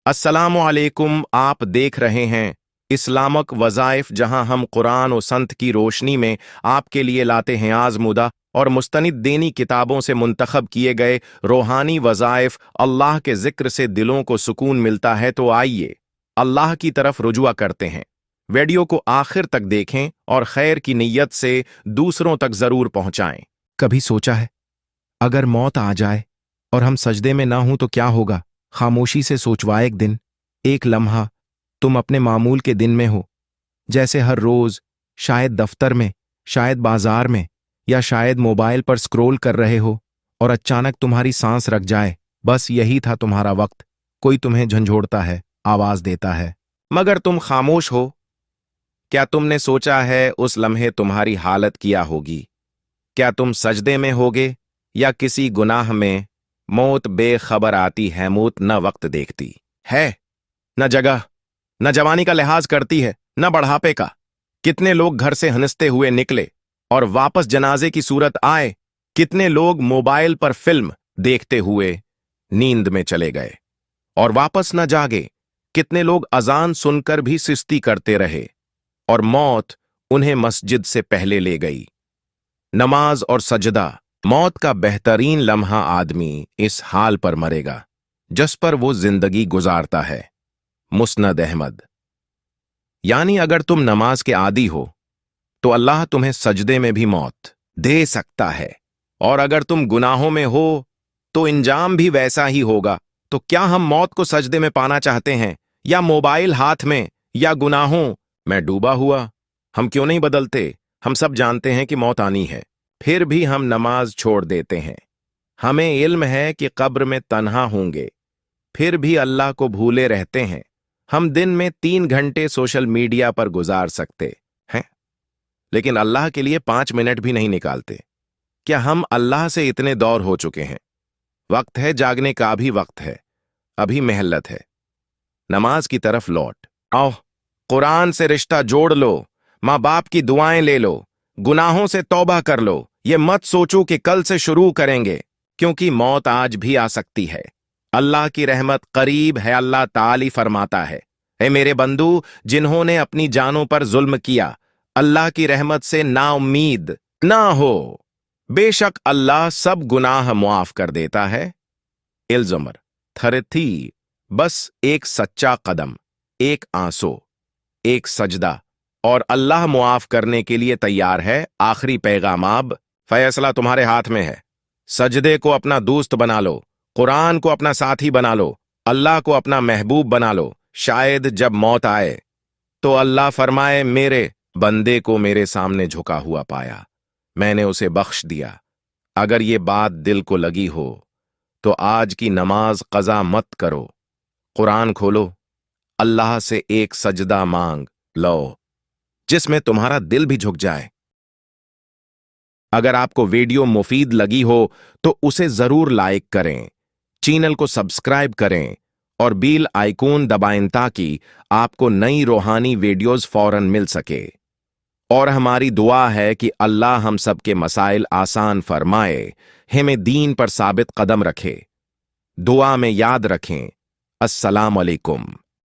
अस्सलामु अलैकुम। आप देख रहे हैं इस्लामक वज़ाइफ, जहां हम कुरान और संत की रोशनी में आपके लिए लाते हैं आज़मुदा और मुस्तनिद दीनी किताबों से मुंतखब किए गए रूहानी वज़ाइफ। अल्लाह के ज़िक्र से दिलों को सुकून मिलता है, तो आइए अल्लाह की तरफ रुजुआ करते हैं। वीडियो को आखिर तक देखें और खैर की नीयत से दूसरों तक ज़रूर पहुंचाएं। कभी सोचा है अगर मौत आ जाए और हम सजदे में ना हों तो क्या होगा? खामोशी से सोचवा एक दिन, एक लम्हा तुम अपने मामूल के दिन में हो, जैसे हर रोज, शायद दफ्तर में, शायद बाजार में, या शायद मोबाइल पर स्क्रॉल कर रहे हो और अचानक तुम्हारी सांस रक जाए। बस यही था तुम्हारा वक्त। कोई तुम्हें झंझोड़ता है, आवाज देता है, मगर तुम खामोश हो। क्या तुमने सोचा है उस लम्हे तुम्हारी हालत क्या होगी? क्या तुम सजदे में होगे या किसी गुनाह में? मौत बेखबर आती है, मौत न वक्त देखती है, न जगह, न जवानी का लिहाज करती है, न बढ़ापे का। कितने लोग घर से हंसते हुए निकले और वापस जनाजे की सूरत आए। कितने लोग मोबाइल पर फिल्म देखते हुए नींद में चले गए और वापस न जागे। कितने लोग अजान सुनकर भी सुस्ती करते रहे और मौत उन्हें मस्जिद से पहले ले गई। नमाज और सजदा, मौत का बेहतरीन लम्हा आदमी इस हाल पर मरेगा जिस पर वो जिंदगी गुजारता है। मुस्नद अहमद। यानी अगर तुम नमाज के आदी हो तो अल्लाह तुम्हें सजदे में भी मौत दे सकता है, और अगर तुम गुनाहों में हो तो इंजाम भी वैसा ही होगा। तो क्या हम मौत को सजदे में पाना चाहते हैं, या मोबाइल हाथ में, या गुनाहों में डूबा हुआ? हम क्यों नहीं बदलते? हम सब जानते हैं कि मौत आनी है, फिर भी हम नमाज छोड़ देते हैं। हमें इल्म है कि कब्र में तन्हा होंगे, फिर भी अल्लाह को भूले रहते हैं। हम दिन में 3 घंटे सोशल मीडिया पर गुजार सकते हैं, लेकिन अल्लाह के लिए 5 मिनट भी नहीं निकालते। क्या हम अल्लाह से इतने दौर हो चुके हैं? वक्त है जागने का, भी वक्त है, अभी मेहलत है। नमाज की तरफ लौट आओ, कुरान से रिश्ता जोड़ लो, माँ बाप की दुआएं ले लो, गुनाहों से तौबा कर लो। ये मत सोचो कि कल से शुरू करेंगे, क्योंकि मौत आज भी आ सकती है। अल्लाह की रहमत करीब है। अल्लाह ताली फरमाता है, ए मेरे बंदू जिन्होंने अपनी जानों पर जुल्म किया, अल्लाह की रहमत से नाउम्मीद ना हो। बेशक अल्लाह सब गुनाह मुआफ कर देता है। इल्ज़मर थरथी, बस एक सच्चा कदम, एक आंसू, एक सजदा, और अल्लाह मुआफ करने के लिए तैयार है। आखिरी पैगाम, अब फैसला तुम्हारे हाथ में है। सजदे को अपना दोस्त बना लो, कुरान को अपना साथी बना लो, अल्लाह को अपना महबूब बना लो। शायद जब मौत आए तो अल्लाह फरमाए, मेरे बंदे को मेरे सामने झुका हुआ पाया, मैंने उसे बख्श दिया। अगर ये बात दिल को लगी हो तो आज की नमाज कज़ा मत करो, कुरान खोलो, अल्लाह से एक सजदा मांग लो जिसमें तुम्हारा दिल भी झुक जाए। अगर आपको वीडियो मुफीद लगी हो तो उसे जरूर लाइक करें, चैनल को सब्सक्राइब करें और बेल आइकॉन दबाएं ताकि आपको नई रूहानी वीडियोस फौरन मिल सके। और हमारी दुआ है कि अल्लाह हम सबके मसाइल आसान फरमाए, हमें दीन पर साबित कदम रखे। दुआ में याद रखें। अस्सलाम अलैकुम।